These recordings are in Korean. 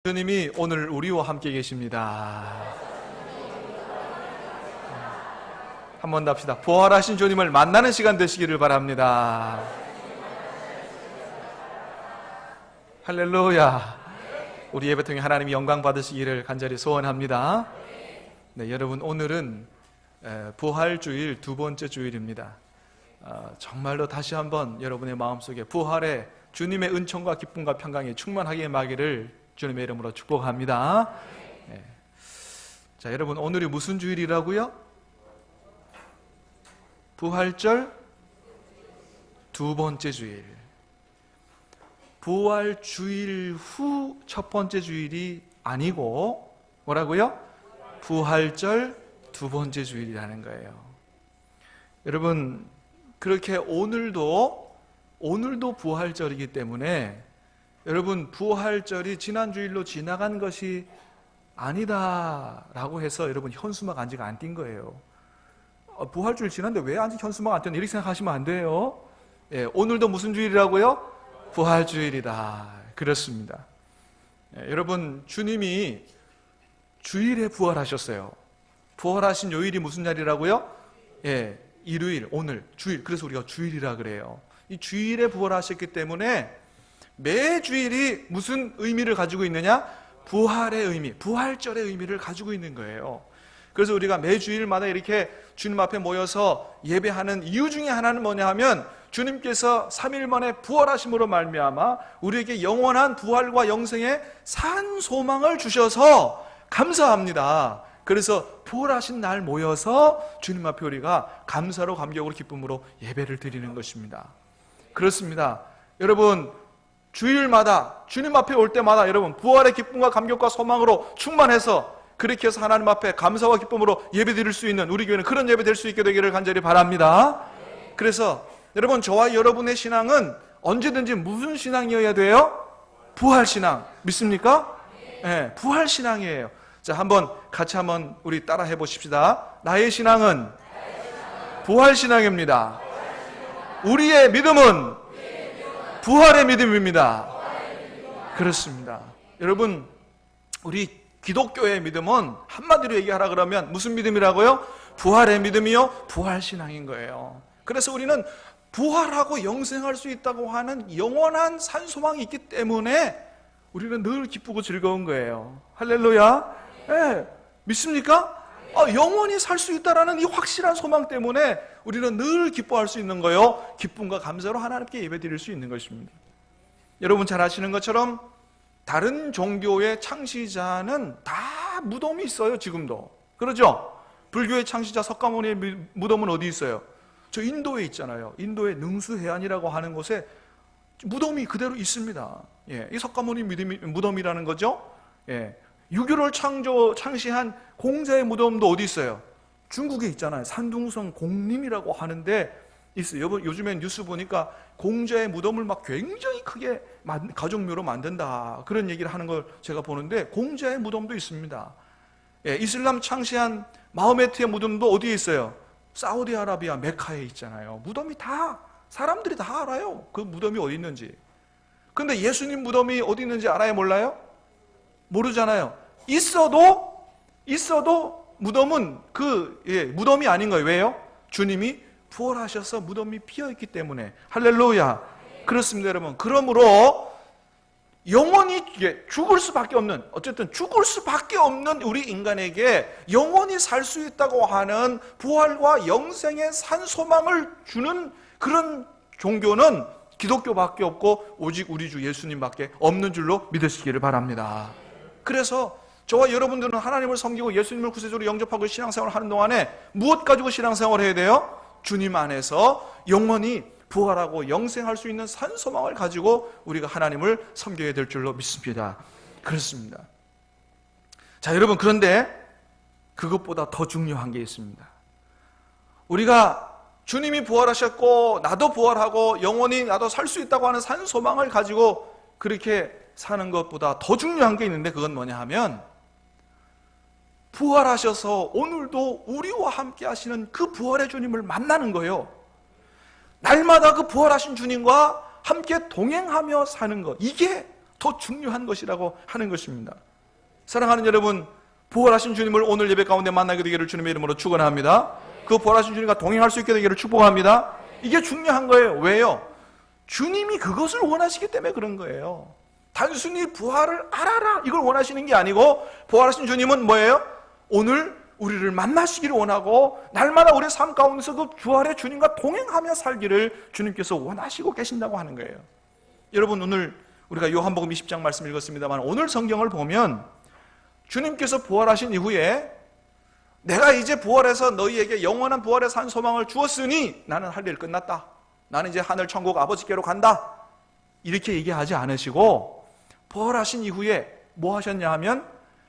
주님이 오늘 우리와 함께 계십니다. 한 번 더 합시다. 부활하신 주님을 만나는 시간 되시기를 바랍니다. 할렐루야. 우리 예배 통해 하나님이 영광 받으시기를 간절히 소원합니다. 네, 여러분, 오늘은 부활주일 두 번째 주일입니다. 정말로 다시 한번 여러분의 마음속에 부활의 주님의 은총과 기쁨과 평강이 충만하게 임하기를 주님의 이름으로 축복합니다. 네. 자, 여러분, 오늘이 무슨 주일이라고요? 부활절 두 번째 주일. 부활 주일 후 첫 번째 주일이 아니고 뭐라고요? 부활절 두 번째 주일이라는 거예요. 여러분, 그렇게 오늘도 부활절이기 때문에 여러분, 부활절이 지난 주일로 지나간 것이 아니다라고 해서 여러분 현수막 아직 안 띈 거예요. 부활주일 지났는데 왜 아직 현수막 안 띄었나 이렇게 생각하시면 안 돼요. 예, 오늘도 무슨 주일이라고요? 부활주일이다. 그렇습니다. 예, 여러분, 주님이 주일에 부활하셨어요. 부활하신 요일이 무슨 날이라고요? 예, 일요일, 오늘, 주일. 그래서 우리가 주일이라 그래요. 이 주일에 부활하셨기 때문에 매 주일이 무슨 의미를 가지고 있느냐? 부활의 의미, 부활절의 의미를 가지고 있는 거예요. 그래서 우리가 매 주일마다 이렇게 주님 앞에 모여서 예배하는 이유 중에 하나는 뭐냐 하면 주님께서 3일 만에 부활하심으로 말미암아 우리에게 영원한 부활과 영생의 산 소망을 주셔서 감사합니다. 그래서 부활하신 날 모여서 주님 앞에 우리가 감사로 감격으로 기쁨으로 예배를 드리는 것입니다. 그렇습니다. 여러분, 주일마다 주님 앞에 올 때마다 여러분 부활의 기쁨과 감격과 소망으로 충만해서 그렇게 해서 하나님 앞에 감사와 기쁨으로 예배 드릴 수 있는 우리 교회는 그런 예배 될 수 있게 되기를 간절히 바랍니다. 그래서 여러분, 저와 여러분의 신앙은 언제든지 무슨 신앙이어야 돼요? 부활신앙. 믿습니까? 네, 부활신앙이에요. 자, 같이 한번 우리 따라 해보십시다. 나의 신앙은 부활신앙입니다. 우리의 믿음은 부활의 믿음입니다. 그렇습니다. 여러분, 우리 기독교의 믿음은 한마디로 얘기하라 그러면 무슨 믿음이라고요? 부활의 믿음이요? 부활신앙인 거예요. 그래서 우리는 부활하고 영생할 수 있다고 하는 영원한 산소망이 있기 때문에 우리는 늘 기쁘고 즐거운 거예요. 할렐루야. 네, 믿습니까? 영원히 살 수 있다라는 이 확실한 소망 때문에 우리는 늘 기뻐할 수 있는 거요. 기쁨과 감사로 하나님께 예배드릴 수 있는 것입니다. 여러분 잘 아시는 것처럼 다른 종교의 창시자는 다 무덤이 있어요. 지금도. 그러죠? 불교의 창시자 석가모니의 무덤은 어디 있어요? 저 인도에 있잖아요. 인도의 능수해안이라고 하는 곳에 무덤이 그대로 있습니다. 예, 이 석가모니 무덤이라는 거죠. 예, 유교를 창시한 공자의 무덤도 어디 있어요? 중국에 있잖아요. 산둥성 공림이라고 하는데 있어요. 요즘에 뉴스 보니까 공자의 무덤을 막 굉장히 크게 가족묘로 만든다, 그런 얘기를 하는 걸 제가 보는데 공자의 무덤도 있습니다. 예, 이슬람 창시한 마호메트의 무덤도 어디에 있어요? 사우디아라비아 메카에 있잖아요. 무덤이 사람들이 다 알아요. 그 무덤이 어디 있는지. 근데 예수님 무덤이 어디 있는지 알아요? 몰라요? 모르잖아요. 있어도 무덤은 무덤이 아닌 거예요. 왜요? 주님이 부활하셔서 무덤이 비어있기 때문에. 할렐루야. 그렇습니다, 여러분. 그러므로 영원히 죽을 수밖에 없는 우리 인간에게 영원히 살 수 있다고 하는 부활과 영생의 산 소망을 주는 그런 종교는 기독교밖에 없고 오직 우리 주 예수님밖에 없는 줄로 믿으시기를 바랍니다. 그래서 저와 여러분들은 하나님을 섬기고 예수님을 구세주로 영접하고 신앙생활을 하는 동안에 무엇 가지고 신앙생활을 해야 돼요? 주님 안에서 영원히 부활하고 영생할 수 있는 산소망을 가지고 우리가 하나님을 섬겨야 될 줄로 믿습니다. 그렇습니다. 자, 여러분, 그런데 그것보다 더 중요한 게 있습니다. 우리가 주님이 부활하셨고 나도 부활하고 영원히 나도 살 수 있다고 하는 산소망을 가지고 그렇게 사는 것보다 더 중요한 게 있는데 그건 뭐냐 하면 부활하셔서 오늘도 우리와 함께 하시는 그 부활의 주님을 만나는 거예요. 날마다 그 부활하신 주님과 함께 동행하며 사는 것, 이게 더 중요한 것이라고 하는 것입니다. 사랑하는 여러분, 부활하신 주님을 오늘 예배 가운데 만나게 되기를 주님의 이름으로 축원합니다. 그 부활하신 주님과 동행할 수 있게 되기를 축복합니다. 이게 중요한 거예요. 왜요? 주님이 그것을 원하시기 때문에 그런 거예요. 단순히 부활을 알아라 이걸 원하시는 게 아니고, 부활하신 주님은 뭐예요? 오늘 우리를 만나시기를 원하고 날마다 우리의 삶 가운데서 그 부활의 주님과 동행하며 살기를 주님께서 원하시고 계신다고 하는 거예요. 여러분, 오늘 우리가 요한복음 20장 말씀 읽었습니다만, 오늘 성경을 보면 주님께서 부활하신 이후에 내가 이제 부활해서 너희에게 영원한 부활의 산 소망을 주었으니 나는 할 일 끝났다, 나는 이제 하늘 천국 아버지께로 간다, 이렇게 얘기하지 않으시고 부활하신 이후에 뭐 하셨냐 하면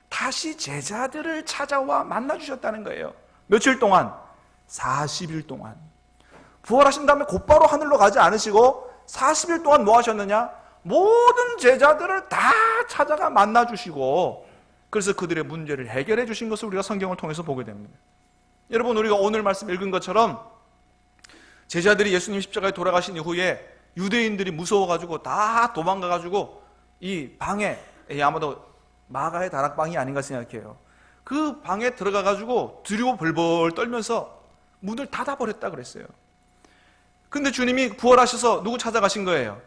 다시 제자들을 찾아와 만나주셨다는 거예요. 며칠 동안? 40일 동안. 부활하신 다음에 곧바로 하늘로 가지 않으시고 40일 동안 뭐 하셨느냐? 모든 제자들을 다 찾아가 만나주시고, 그래서 그들의 문제를 해결해 주신 것을 우리가 성경을 통해서 보게 됩니다. 여러분, 우리가 오늘 말씀 읽은 것처럼 제자들이 예수님 십자가에 돌아가신 이후에 유대인들이 무서워가지고 다 도망가가지고 이 방에, 아마도 마가의 다락방이 아닌가 생각해요. 그 방에 들어가가지고 두려워 벌벌 떨면서 문을 닫아버렸다 그랬어요. 근데 주님이 부활하셔서 누구 찾아가신 거예요?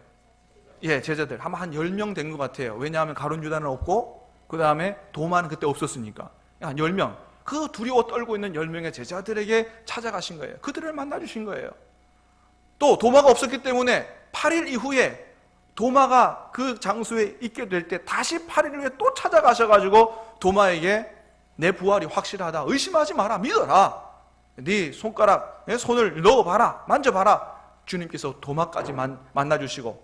예, 제자들. 아마 한 10명 된 것 같아요. 왜냐하면 가룟 유다는 없고 그 다음에 도마는 그때 없었으니까 한 10명, 그 두려워 떨고 있는 10명의 제자들에게 찾아가신 거예요. 그들을 만나주신 거예요. 또 도마가 없었기 때문에 8일 이후에 도마가 그 장소에 있게 될 때 다시 8일 후에 또 찾아가셔가지고 도마에게 내 부활이 확실하다, 의심하지 마라, 믿어라, 네 손가락에 손을 넣어봐라, 만져봐라. 주님께서 도마까지 만나주시고,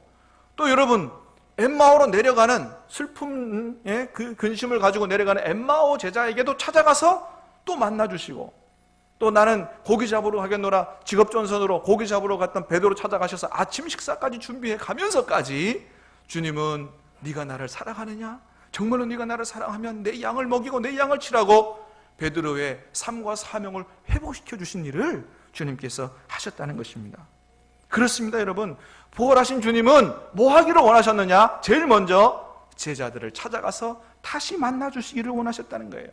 또 여러분, 엠마오로 내려가는 슬픔의 그 근심을 가지고 내려가는 엠마오 제자에게도 찾아가서 또 만나주시고, 또 나는 고기 잡으러 가겠노라 직업전선으로 고기 잡으러 갔던 베드로 찾아가셔서 아침 식사까지 준비해 가면서까지 주님은 네가 나를 사랑하느냐? 정말로 네가 나를 사랑하면 내 양을 먹이고 내 양을 치라고 베드로의 삶과 사명을 회복시켜 주신 일을 주님께서 하셨다는 것입니다. 그렇습니다, 여러분. 부활하신 주님은 뭐 하기를 원하셨느냐? 제일 먼저 제자들을 찾아가서 다시 만나주시기를 원하셨다는 거예요.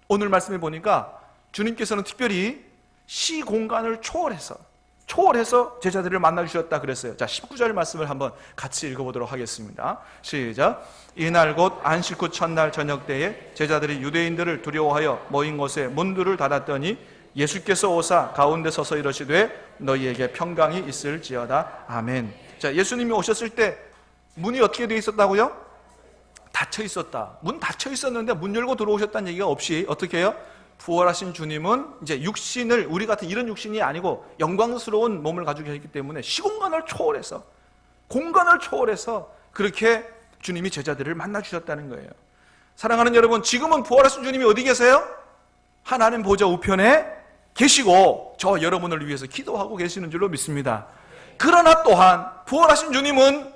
오늘 말씀해 보니까 주님께서는 특별히 시공간을 초월해서 제자들을 만나주셨다 그랬어요. 자, 19절 말씀을 한번 같이 읽어보도록 하겠습니다. 시작. 이날 곧 안식 후 첫날 저녁 때에 제자들이 유대인들을 두려워하여 모인 곳에 문들을 닫았더니 예수께서 오사 가운데 서서 이러시되 너희에게 평강이 있을지어다. 아멘. 자, 예수님이 오셨을 때 문이 어떻게 되어 있었다고요? 닫혀 있었다. 문 닫혀 있었는데 문 열고 들어오셨다는 얘기가 없이 어떻게 해요? 부활하신 주님은 이제 육신을, 우리 같은 이런 육신이 아니고 영광스러운 몸을 가지고 계셨기 때문에 시공간을 초월해서, 공간을 초월해서 그렇게 주님이 제자들을 만나주셨다는 거예요. 사랑하는 여러분, 지금은 부활하신 주님이 어디 계세요? 하나님 보좌 우편에 계시고 저 여러분을 위해서 기도하고 계시는 줄로 믿습니다. 그러나 또한 부활하신 주님은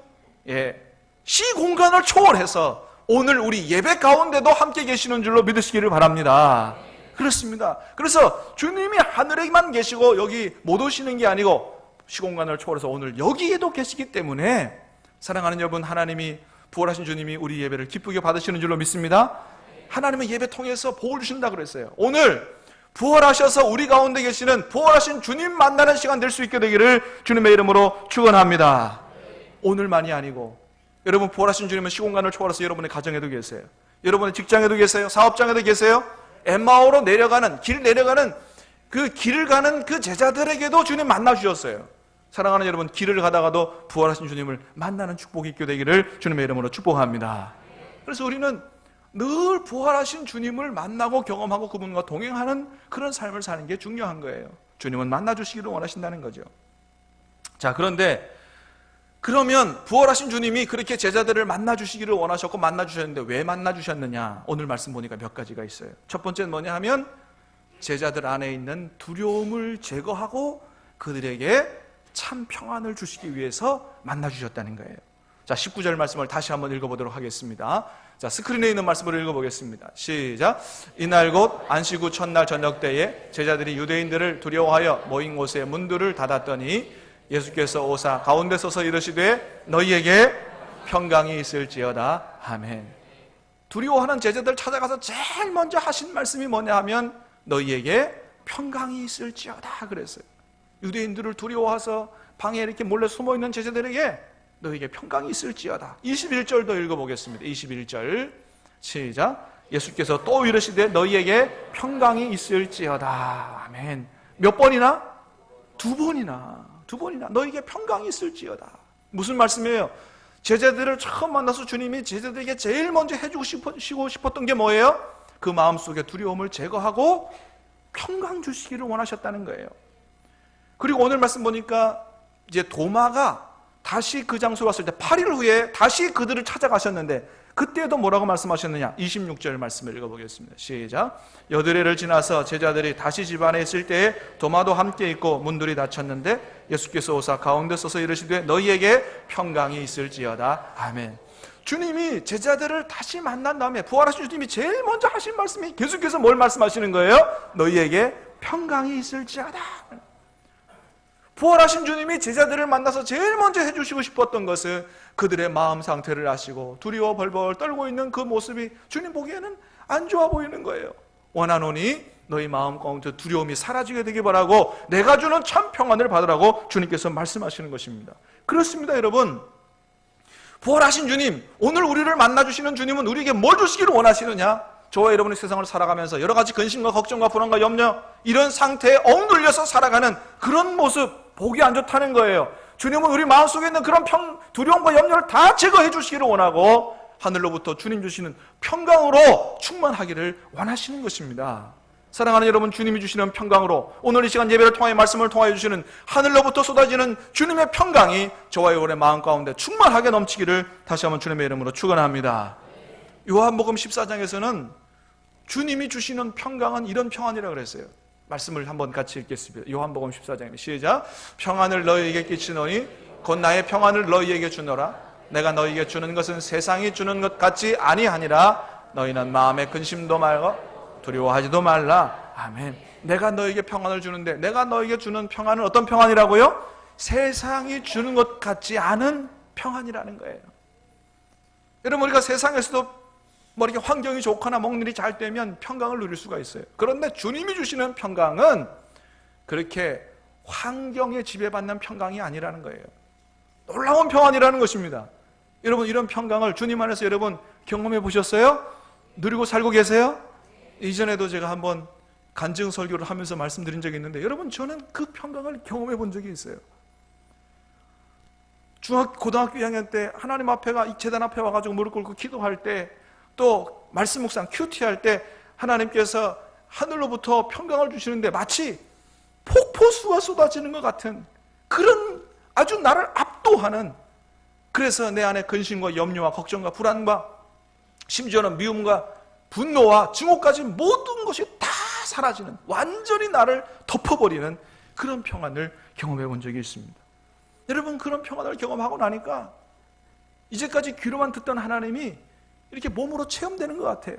시공간을 초월해서 오늘 우리 예배 가운데도 함께 계시는 줄로 믿으시기를 바랍니다. 그렇습니다. 그래서 주님이 하늘에만 계시고 여기 못 오시는 게 아니고 시공간을 초월해서 오늘 여기에도 계시기 때문에, 사랑하는 여러분, 하나님이, 부활하신 주님이 우리 예배를 기쁘게 받으시는 줄로 믿습니다. 하나님은 예배 통해서 복을 주신다 그랬어요. 오늘 부활하셔서 우리 가운데 계시는 부활하신 주님 만나는 시간 될 수 있게 되기를 주님의 이름으로 축원합니다. 오늘만이 아니고, 여러분, 부활하신 주님은 시공간을 초월해서 여러분의 가정에도 계세요. 여러분의 직장에도 계세요. 사업장에도 계세요. 엠마오로 내려가는, 길 내려가는 그 길을 가는 그 제자들에게도 주님 만나주셨어요. 사랑하는 여러분, 길을 가다가도 부활하신 주님을 만나는 축복이 있게 되기를 주님의 이름으로 축복합니다. 그래서 우리는 늘 부활하신 주님을 만나고 경험하고 그분과 동행하는 그런 삶을 사는 게 중요한 거예요. 주님은 만나주시기를 원하신다는 거죠. 자, 그런데 그러면 부활하신 주님이 그렇게 제자들을 만나주시기를 원하셨고 만나주셨는데 왜 만나주셨느냐? 오늘 말씀 보니까 몇 가지가 있어요. 첫 번째는 뭐냐 하면 제자들 안에 있는 두려움을 제거하고 그들에게 참 평안을 주시기 위해서 만나주셨다는 거예요. 자, 19절 말씀을 다시 한번 읽어보도록 하겠습니다. 자, 스크린에 있는 말씀을 읽어보겠습니다. 시작. 이날 곧 안식 후 첫날 저녁 때에 제자들이 유대인들을 두려워하여 모인 곳에 문들을 닫았더니 예수께서 오사 가운데 서서 이르시되 너희에게 평강이 있을지어다. 아멘. 두려워하는 제자들 찾아가서 제일 먼저 하신 말씀이 뭐냐 하면 너희에게 평강이 있을지어다 그랬어요. 유대인들을 두려워해서 방에 이렇게 몰래 숨어있는 제자들에게 너희에게 평강이 있을지어다. 21절도 읽어보겠습니다. 21절 시작. 예수께서 또 이르시되 너희에게 평강이 있을지어다. 아멘. 몇 번이나? 두 번이나 너희에게 평강이 있을지어다. 무슨 말씀이에요? 제자들을 처음 만나서 주님이 제자들에게 제일 먼저 해주고 싶었던 게 뭐예요? 그 마음속에 두려움을 제거하고 평강 주시기를 원하셨다는 거예요. 그리고 오늘 말씀 보니까 이제 도마가 다시 그 장소에 왔을 때 8일 후에 다시 그들을 찾아가셨는데 그때도 뭐라고 말씀하셨느냐? 26절 말씀을 읽어보겠습니다. 시작. 여드레를 지나서 제자들이 다시 집 안에 있을 때에 도마도 함께 있고 문들이 닫혔는데 예수께서 오사 가운데 서서 이르시되 너희에게 평강이 있을지어다. 아멘. 주님이 제자들을 다시 만난 다음에 부활하신 주님이 제일 먼저 하신 말씀이 계속해서 뭘 말씀하시는 거예요? 너희에게 평강이 있을지어다. 부활하신 주님이 제자들을 만나서 제일 먼저 해주시고 싶었던 것은 그들의 마음 상태를 아시고 두려워 벌벌 떨고 있는 그 모습이 주님 보기에는 안 좋아 보이는 거예요. 원하노니 너희 마음 가운데 두려움이 사라지게 되기 바라고 내가 주는 참 평안을 받으라고 주님께서 말씀하시는 것입니다. 그렇습니다, 여러분. 부활하신 주님, 오늘 우리를 만나주시는 주님은 우리에게 뭘 주시기를 원하시느냐? 저와 여러분이 세상을 살아가면서 여러 가지 근심과 걱정과 불안과 염려, 이런 상태에 억눌려서 살아가는 그런 모습 보기 안 좋다는 거예요. 주님은 우리 마음속에 있는 그런 두려움과 염려를 다 제거해 주시기를 원하고 하늘로부터 주님 주시는 평강으로 충만하기를 원하시는 것입니다. 사랑하는 여러분, 주님이 주시는 평강으로 오늘 이 시간 예배를 통하여 말씀을 통하여 주시는 하늘로부터 쏟아지는 주님의 평강이 저와 여러분의 마음 가운데 충만하게 넘치기를 다시 한번 주님의 이름으로 축원합니다. 요한복음 14장에서는 주님이 주시는 평강은 이런 평안이라고 그랬어요. 말씀을 한번 같이 읽겠습니다. 요한복음 14장입니다. 시작. 평안을 너희에게 끼치노니 곧 나의 평안을 너희에게 주노라. 내가 너희에게 주는 것은 세상이 주는 것 같지 아니하니라. 너희는 마음에 근심도 말고 두려워하지도 말라. 아멘. 내가 너희에게 평안을 주는데 내가 너희에게 주는 평안은 어떤 평안이라고요? 세상이 주는 것 같지 않은 평안이라는 거예요. 여러분, 우리가 세상에서도 뭐 이렇게 환경이 좋거나 먹는 일이 잘 되면 평강을 누릴 수가 있어요. 그런데 주님이 주시는 평강은 그렇게 환경에 지배받는 평강이 아니라는 거예요. 놀라운 평안이라는 것입니다. 여러분, 이런 평강을 주님 안에서 여러분 경험해 보셨어요? 누리고 살고 계세요? 이전에도 제가 한번 간증 설교를 하면서 말씀드린 적이 있는데 여러분, 저는 그 평강을 경험해 본 적이 있어요. 고등학교 2학년 때 하나님 앞에가 재단 앞에 와가지고 무릎 꿇고 기도할 때, 또 말씀 묵상 큐티할 때 하나님께서 하늘로부터 평강을 주시는데 마치 폭포수가 쏟아지는 것 같은 그런 아주 나를 압도하는, 그래서 내 안에 근심과 염려와 걱정과 불안과 심지어는 미움과 분노와 증오까지 모든 것이 다 사라지는, 완전히 나를 덮어버리는 그런 평안을 경험해 본 적이 있습니다. 여러분, 그런 평안을 경험하고 나니까 이제까지 귀로만 듣던 하나님이 이렇게 몸으로 체험되는 것 같아요.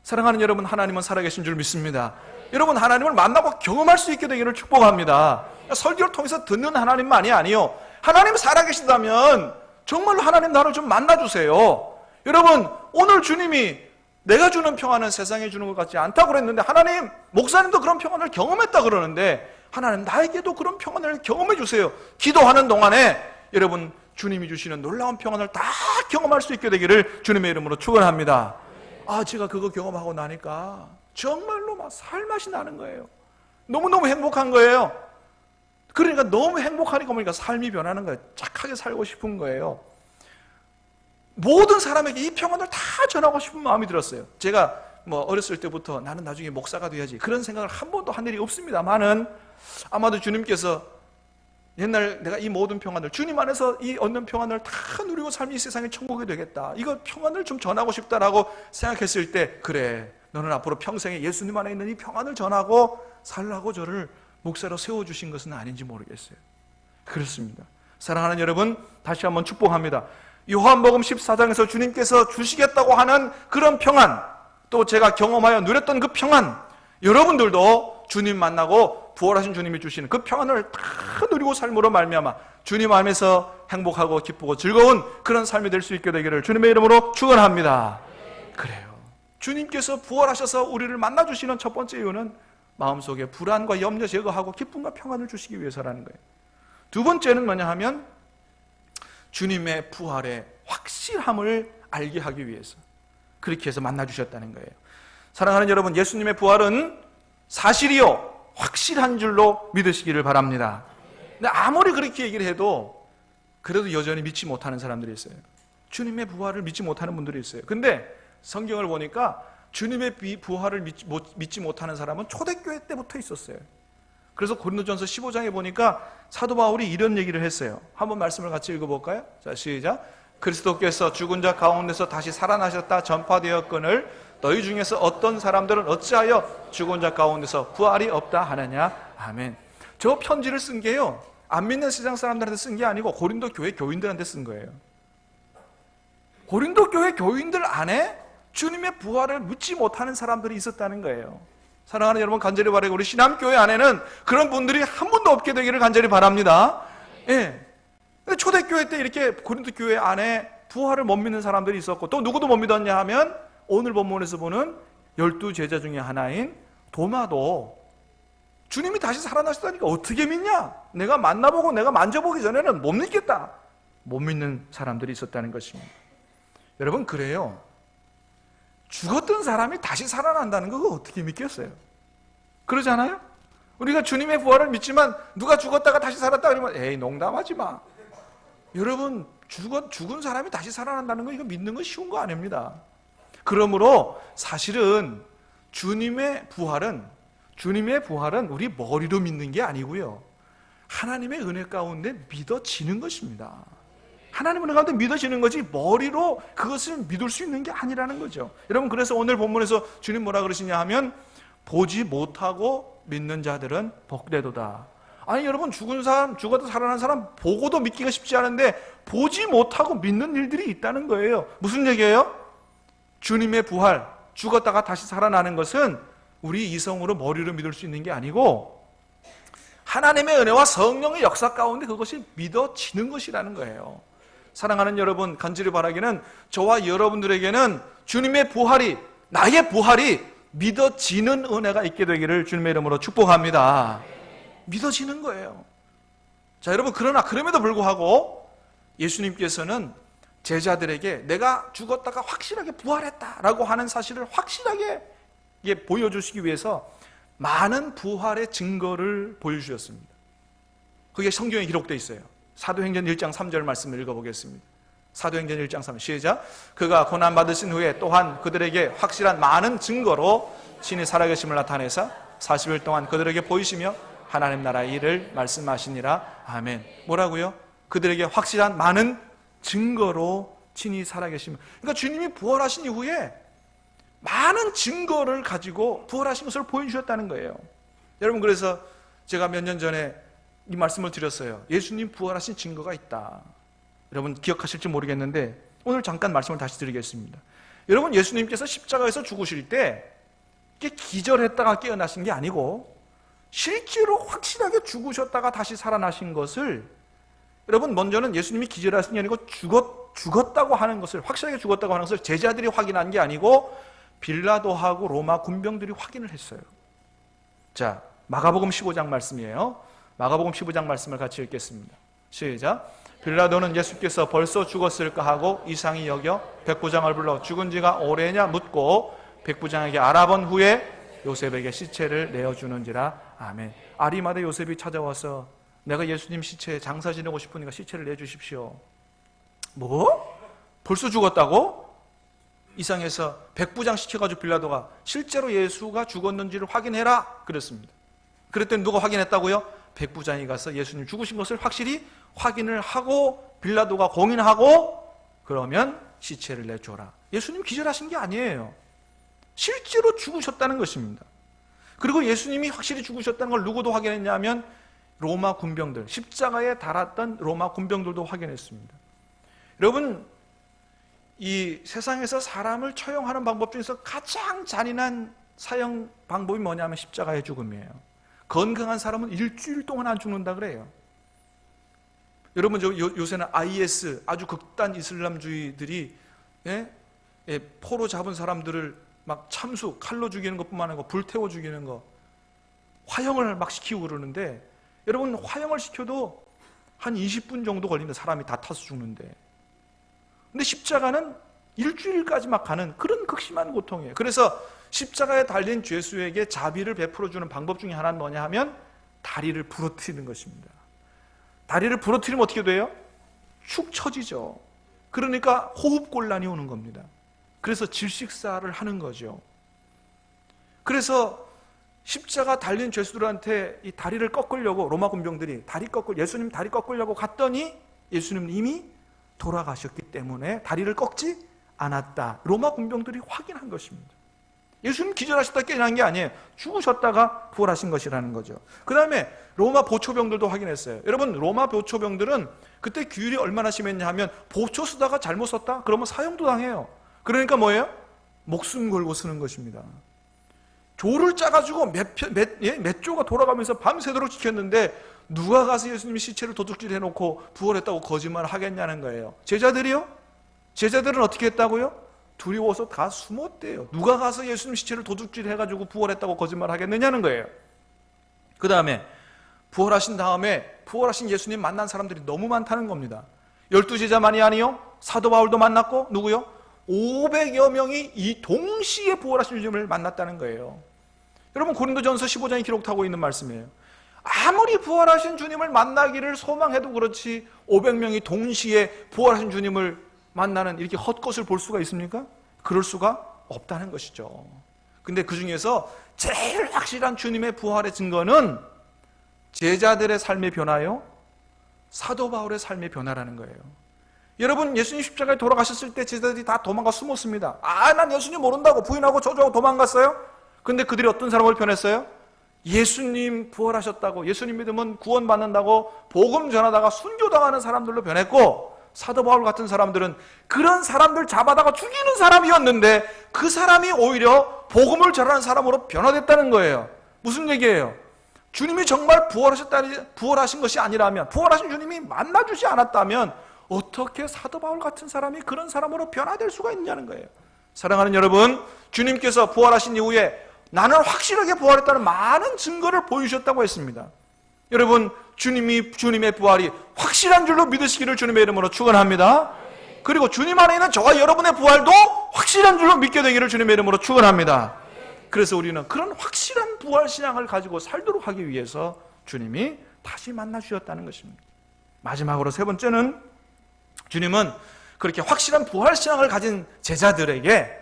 사랑하는 여러분, 하나님은 살아계신 줄 믿습니다. 여러분, 하나님을 만나고 경험할 수 있게 되기를 축복합니다. 설교를 통해서 듣는 하나님만이 아니요, 하나님 살아계신다면 정말로 하나님 나를 좀 만나주세요. 여러분, 오늘 주님이 내가 주는 평안은 세상에 주는 것 같지 않다고 그랬는데, 하나님, 목사님도 그런 평안을 경험했다 그러는데 하나님 나에게도 그런 평안을 경험해 주세요. 기도하는 동안에 여러분, 주님이 주시는 놀라운 평안을 다 경험할 수 있게 되기를 주님의 이름으로 축원합니다. 제가 그거 경험하고 나니까 정말로 막 살맛이 나는 거예요. 너무너무 행복한 거예요. 그러니까 너무 행복하니까 보니까 삶이 변하는 거예요. 착하게 살고 싶은 거예요. 모든 사람에게 이 평안을 다 전하고 싶은 마음이 들었어요. 제가 뭐 어렸을 때부터 나는 나중에 목사가 돼야지 그런 생각을 한 번도 한 일이 없습니다만은, 아마도 주님께서 옛날 내가 이 모든 평안을, 주님 안에서 이 얻는 평안을 다 누리고 삶이 이 세상의 천국이 되겠다, 이거 평안을 좀 전하고 싶다라고 생각했을 때, 그래, 너는 앞으로 평생에 예수님 안에 있는 이 평안을 전하고 살라고 저를 목사로 세워주신 것은 아닌지 모르겠어요. 그렇습니다. 사랑하는 여러분, 다시 한번 축복합니다. 요한복음 14장에서 주님께서 주시겠다고 하는 그런 평안, 또 제가 경험하여 누렸던 그 평안, 여러분들도 주님 만나고 부활하신 주님이 주시는 그 평안을 다 누리고 삶으로 말미암아 주님 안에서 행복하고 기쁘고 즐거운 그런 삶이 될 수 있게 되기를 주님의 이름으로 축원합니다. 그래요. 주님께서 부활하셔서 우리를 만나주시는 첫 번째 이유는 마음속에 불안과 염려 제거하고 기쁨과 평안을 주시기 위해서라는 거예요. 두 번째는 뭐냐 하면 주님의 부활의 확실함을 알게 하기 위해서 그렇게 해서 만나주셨다는 거예요. 사랑하는 여러분, 예수님의 부활은 사실이요 확실한 줄로 믿으시기를 바랍니다. 근데 아무리 그렇게 얘기를 해도 그래도 여전히 믿지 못하는 사람들이 있어요. 주님의 부활을 믿지 못하는 분들이 있어요. 근데 성경을 보니까 주님의 부활을 믿지 못하는 사람은 초대교회 때부터 있었어요. 그래서 고린도전서 15장에 보니까 사도 바울이 이런 얘기를 했어요. 한번 말씀을 같이 읽어볼까요? 자, 시작. 그리스도께서 죽은 자 가운데서 다시 살아나셨다 전파되었거늘 너희 중에서 어떤 사람들은 어찌하여 죽은 자 가운데서 부활이 없다 하느냐. 아멘. 저 편지를 쓴 게요, 안 믿는 세상 사람들한테 쓴 게 아니고 고린도 교회 교인들한테 쓴 거예요. 고린도 교회 교인들 안에 주님의 부활을 믿지 못하는 사람들이 있었다는 거예요. 사랑하는 여러분, 간절히 바라고 우리 신암교회 안에는 그런 분들이 한 분도 없게 되기를 간절히 바랍니다. 예. 초대교회 때 이렇게 고린도 교회 안에 부활을 못 믿는 사람들이 있었고, 또 누구도 못 믿었냐 하면 오늘 본문에서 보는 12 제자 중에 하나인 도마도 주님이 다시 살아나셨다니까 어떻게 믿냐? 내가 만나보고 내가 만져보기 전에는 못 믿겠다. 못 믿는 사람들이 있었다는 것입니다. 여러분, 그래요. 죽었던 사람이 다시 살아난다는 거 그거 어떻게 믿겠어요? 그러잖아요? 우리가 주님의 부활을 믿지만 누가 죽었다가 다시 살았다 그러면 에이 농담하지 마. 여러분, 죽은 사람이 다시 살아난다는 거 이거 믿는 건 쉬운 거 아닙니다. 그러므로 사실은 주님의 부활은 우리 머리로 믿는 게 아니고요, 하나님의 은혜 가운데 믿어지는 것입니다. 하나님의 은혜 가운데 믿어지는 거지 머리로 그것을 믿을 수 있는 게 아니라는 거죠. 여러분, 그래서 오늘 본문에서 주님 뭐라 그러시냐 하면 보지 못하고 믿는 자들은 복되도다. 아니 여러분, 죽은 사람, 죽어도 살아난 사람 보고도 믿기가 쉽지 않은데 보지 못하고 믿는 일들이 있다는 거예요. 무슨 얘기예요? 주님의 부활, 죽었다가 다시 살아나는 것은 우리 이성으로 머리로 믿을 수 있는 게 아니고 하나님의 은혜와 성령의 역사 가운데 그것이 믿어지는 것이라는 거예요. 사랑하는 여러분, 간절히 바라기는 저와 여러분들에게는 주님의 부활이, 나의 부활이 믿어지는 은혜가 있게 되기를 주님의 이름으로 축복합니다. 믿어지는 거예요. 자, 여러분, 그러나 그럼에도 불구하고 예수님께서는 제자들에게 내가 죽었다가 확실하게 부활했다라고 하는 사실을 확실하게 보여주시기 위해서 많은 부활의 증거를 보여주셨습니다. 그게 성경에 기록되어 있어요. 사도행전 1장 3절 말씀을 읽어보겠습니다. 사도행전 1장 3절 시작. 그가 고난받으신 후에 또한 그들에게 확실한 많은 증거로 친히 살아계심을 나타내사 40일 동안 그들에게 보이시며 하나님 나라의 일을 말씀하시니라. 아멘. 뭐라고요? 그들에게 확실한 많은 증거로 친히 살아계시며, 그러니까 주님이 부활하신 이후에 많은 증거를 가지고 부활하신 것을 보여주셨다는 거예요. 여러분, 그래서 제가 몇 년 전에 이 말씀을 드렸어요. 예수님 부활하신 증거가 있다. 여러분 기억하실지 모르겠는데 오늘 잠깐 말씀을 다시 드리겠습니다. 여러분, 예수님께서 십자가에서 죽으실 때 기절했다가 깨어나신 게 아니고 실제로 확실하게 죽으셨다가 다시 살아나신 것을, 여러분, 먼저는 예수님이 기절하신 게 아니고 죽었다고 하는 것을, 확실하게 죽었다고 하는 것을 제자들이 확인한 게 아니고 빌라도하고 로마 군병들이 확인을 했어요. 자, 마가복음 15장 말씀이에요. 마가복음 15장 말씀을 같이 읽겠습니다. 시작. 빌라도는 예수께서 벌써 죽었을까 하고 이상히 여겨 백부장을 불러 죽은 지가 오래냐 묻고 백부장에게 알아본 후에 요셉에게 시체를 내어주는지라. 아멘. 아리마대 요셉이 찾아와서 내가 예수님 시체에 장사 지내고 싶으니까 시체를 내주십시오. 뭐? 벌써 죽었다고? 이상해서 백부장 시켜가지고 빌라도가 실제로 예수가 죽었는지를 확인해라 그랬습니다. 그랬더니 누가 확인했다고요? 백부장이 가서 예수님 죽으신 것을 확실히 확인을 하고 빌라도가 공인하고 그러면 시체를 내줘라. 예수님 기절하신 게 아니에요. 실제로 죽으셨다는 것입니다. 그리고 예수님이 확실히 죽으셨다는 걸 누구도 확인했냐면 로마 군병들, 십자가에 달았던 로마 군병들도 확인했습니다. 여러분, 이 세상에서 사람을 처형하는 방법 중에서 가장 잔인한 사형 방법이 뭐냐면 십자가의 죽음이에요. 건강한 사람은 일주일 동안 안 죽는다 그래요. 여러분 요새는 IS, 아주 극단 이슬람주의들이 포로 잡은 사람들을 막 참수, 칼로 죽이는 것뿐만 아니고 불태워 죽이는 거, 화형을 막 시키고 그러는데, 여러분 화형을 시켜도 한 20분 정도 걸립니다. 사람이 다 타서 죽는데. 근데 십자가는 일주일까지 막 가는 그런 극심한 고통이에요. 그래서 십자가에 달린 죄수에게 자비를 베풀어주는 방법 중에 하나는 뭐냐 하면 다리를 부러뜨리는 것입니다. 다리를 부러뜨리면 어떻게 돼요? 축 처지죠. 그러니까 호흡곤란이 오는 겁니다. 그래서 질식사를 하는 거죠. 그래서 십자가 달린 죄수들한테 이 다리를 꺾으려고 로마 군병들이 예수님 다리 꺾으려고 갔더니 예수님 이미 돌아가셨기 때문에 다리를 꺾지 않았다. 로마 군병들이 확인한 것입니다. 예수님 기절하셨다 깨어난 게 아니에요. 죽으셨다가 부활하신 것이라는 거죠. 그 다음에 로마 보초병들도 확인했어요. 여러분 로마 보초병들은 그때 규율이 얼마나 심했냐 하면 보초 쓰다가 잘못 썼다? 그러면 사형도 당해요. 그러니까 뭐예요? 목숨 걸고 쓰는 것입니다. 조를 짜가지고 몇 조가 돌아가면서 밤새도록 지켰는데 누가 가서 예수님이 시체를 도둑질 해놓고 부활했다고 거짓말을 하겠냐는 거예요. 제자들이요? 제자들은 어떻게 했다고요? 두려워서 다 숨었대요. 누가 가서 예수님 시체를 도둑질 해가지고 부활했다고 거짓말 하겠느냐는 거예요. 그 다음에 부활하신 다음에 부활하신 예수님 만난 사람들이 너무 많다는 겁니다. 12제자만이 아니요, 사도 바울도 만났고 누구요? 500여 명이 이 동시에 부활하신 주님을 만났다는 거예요. 여러분 고린도전서 15장에 기록하고 있는 말씀이에요. 아무리 부활하신 주님을 만나기를 소망해도 그렇지 500명이 동시에 부활하신 주님을 만나는 이렇게 헛것을 볼 수가 있습니까? 그럴 수가 없다는 것이죠. 근데 그 중에서 제일 확실한 주님의 부활의 증거는 제자들의 삶의 변화요, 사도 바울의 삶의 변화라는 거예요. 여러분 예수님 십자가에 돌아가셨을 때 제자들이 다 도망가 숨었습니다. 난 예수님 모른다고 부인하고 저주하고 도망갔어요. 근데 그들이 어떤 사람을 변했어요? 예수님 부활하셨다고, 예수님 믿으면 구원받는다고 복음 전하다가 순교당하는 사람들로 변했고, 사도 바울 같은 사람들은 그런 사람들 잡아다가 죽이는 사람이었는데 그 사람이 오히려 복음을 전하는 사람으로 변화됐다는 거예요. 무슨 얘기예요? 주님이 정말 부활하신 것이 아니라면, 부활하신 주님이 만나주지 않았다면 어떻게 사도 바울 같은 사람이 그런 사람으로 변화될 수가 있냐는 거예요. 사랑하는 여러분, 주님께서 부활하신 이후에 나는 확실하게 부활했다는 많은 증거를 보여주셨다고 했습니다. 여러분 주님의 부활이 확실한 줄로 믿으시기를 주님의 이름으로 축원합니다. 그리고 주님 안에 있는 저와 여러분의 부활도 확실한 줄로 믿게 되기를 주님의 이름으로 축원합니다. 그래서 우리는 그런 확실한 부활 신앙을 가지고 살도록 하기 위해서 주님이 다시 만나 주셨다는 것입니다. 마지막으로 세 번째는 주님은 그렇게 확실한 부활 신앙을 가진 제자들에게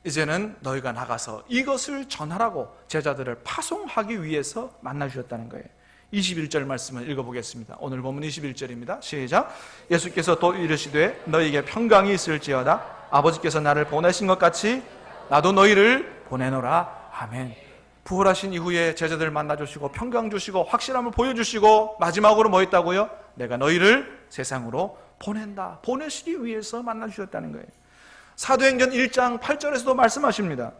이제는 너희가 나가서 이것을 전하라고 제자들을 파송하기 위해서 만나 주셨다는 거예요. 21절 말씀을 읽어보겠습니다. 오늘 본문 21절입니다. 시작. 예수께서 또 이르시되 너희에게 평강이 있을지어다. 아버지께서 나를 보내신 것 같이 나도 너희를 보내노라. 아멘. 부활하신 이후에 제자들을 만나주시고 평강 주시고 확실함을 보여주시고 마지막으로 뭐 했다고요? 내가 너희를 세상으로 보낸다. 보내시기 위해서 만나주셨다는 거예요. 사도행전 1장 8절에서도 말씀하십니다.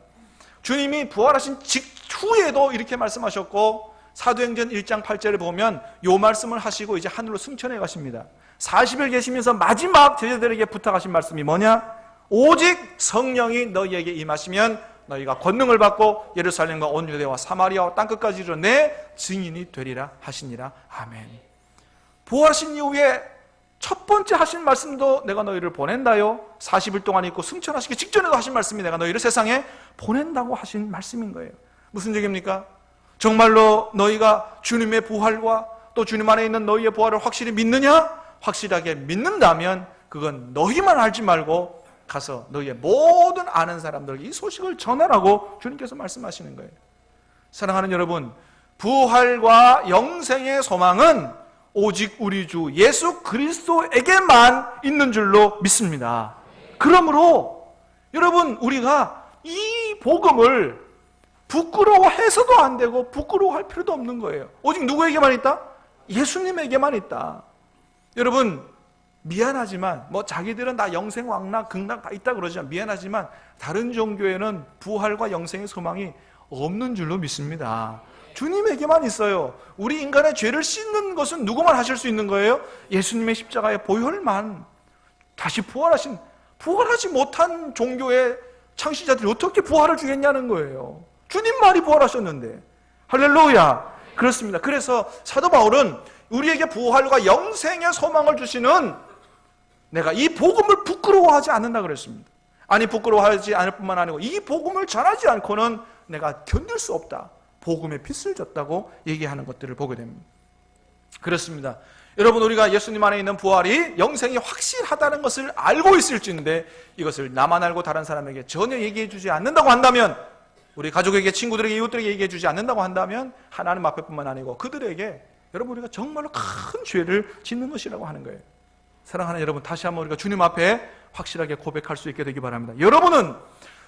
주님이 부활하신 직후에도 이렇게 말씀하셨고, 사도행전 1장 8절에 보면 이 말씀을 하시고 이제 하늘로 승천해 가십니다. 40일 계시면서 마지막 제자들에게 부탁하신 말씀이 뭐냐? 오직 성령이 너희에게 임하시면 너희가 권능을 받고 예루살렘과 온 유대와 사마리아와 땅끝까지 이르러 내 증인이 되리라 하시니라. 아멘. 부활하신 이후에 첫 번째 하신 말씀도 내가 너희를 보낸다요. 40일 동안 있고 승천하시기 직전에도 하신 말씀이 내가 너희를 세상에 보낸다고 하신 말씀인 거예요. 무슨 얘기입니까? 정말로 너희가 주님의 부활과 또 주님 안에 있는 너희의 부활을 확실히 믿느냐? 확실하게 믿는다면 그건 너희만 알지 말고 가서 너희의 모든 아는 사람들에게 이 소식을 전하라고 주님께서 말씀하시는 거예요. 사랑하는 여러분, 부활과 영생의 소망은 오직 우리 주 예수 그리스도에게만 있는 줄로 믿습니다. 그러므로 여러분, 우리가 이 복음을 부끄러워해서도 안 되고 부끄러워할 필요도 없는 거예요. 오직 누구에게만 있다? 예수님에게만 있다. 여러분, 미안하지만 자기들은 다 영생 왕락 극락 다 있다 그러지만 미안하지만 다른 종교에는 부활과 영생의 소망이 없는 줄로 믿습니다. 주님에게만 있어요. 우리 인간의 죄를 씻는 것은 누구만 하실 수 있는 거예요? 예수님의 십자가의 보혈만. 다시 부활하지 못한 종교의 창시자들이 어떻게 부활을 주겠냐는 거예요. 주님만이 부활하셨는데. 할렐루야. 그렇습니다. 그래서 사도 바울은 우리에게 부활과 영생의 소망을 주시는, 내가 이 복음을 부끄러워하지 않는다 그랬습니다. 아니, 부끄러워하지 않을 뿐만 아니고 이 복음을 전하지 않고는 내가 견딜 수 없다. 복음의 빚을 졌다고 얘기하는 것들을 보게 됩니다. 그렇습니다. 여러분, 우리가 예수님 안에 있는 부활이 영생이 확실하다는 것을 알고 있을지인데, 이것을 나만 알고 다른 사람에게 전혀 얘기해 주지 않는다고 한다면, 우리 가족에게, 친구들에게, 이웃들에게 얘기해 주지 않는다고 한다면 하나님 앞에뿐만 아니고 그들에게 여러분, 우리가 정말로 큰 죄를 짓는 것이라고 하는 거예요. 사랑하는 여러분, 다시 한번 우리가 주님 앞에 확실하게 고백할 수 있게 되기 바랍니다. 여러분은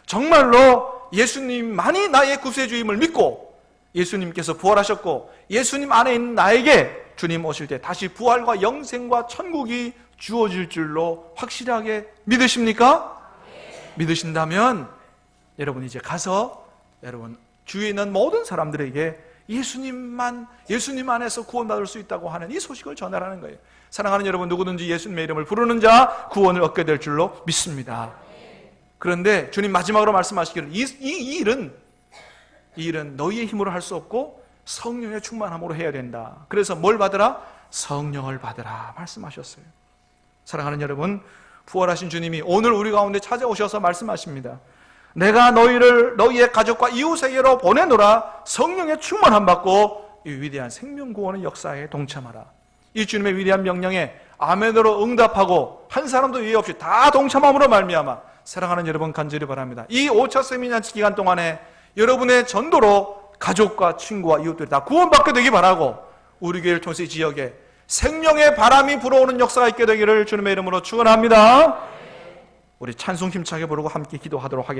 정말로 예수님만이 나의 구세주임을 믿고, 예수님께서 부활하셨고 예수님 안에 있는 나에게 주님 오실 때 다시 부활과 영생과 천국이 주어질 줄로 확실하게 믿으십니까? 믿으신다면 여러분, 이제 가서 여러분 주위에 있는 모든 사람들에게 예수님 안에서 구원받을 수 있다고 하는 이 소식을 전하라는 거예요. 사랑하는 여러분, 누구든지 예수님의 이름을 부르는 자 구원을 얻게 될 줄로 믿습니다. 그런데 주님 마지막으로 말씀하시기를 이 일은 너희의 힘으로 할 수 없고 성령의 충만함으로 해야 된다. 그래서 뭘 받으라? 성령을 받으라 말씀하셨어요. 사랑하는 여러분, 부활하신 주님이 오늘 우리 가운데 찾아오셔서 말씀하십니다. 내가 너희의 가족과 이웃에게로 보내노라. 성령의 충만함 받고 이 위대한 생명구원의 역사에 동참하라. 이 주님의 위대한 명령에 아멘으로 응답하고 한 사람도 예외 없이 다 동참함으로 말미암아, 사랑하는 여러분, 간절히 바랍니다. 이 5차 세미나치 기간 동안에 여러분의 전도로 가족과 친구와 이웃들이 다 구원받게 되기 바라고, 우리 교회를 통해서 이 지역에 생명의 바람이 불어오는 역사가 있게 되기를 주님의 이름으로 축원합니다. 우리 찬송 힘차게 부르고 함께 기도하도록 하겠습니다.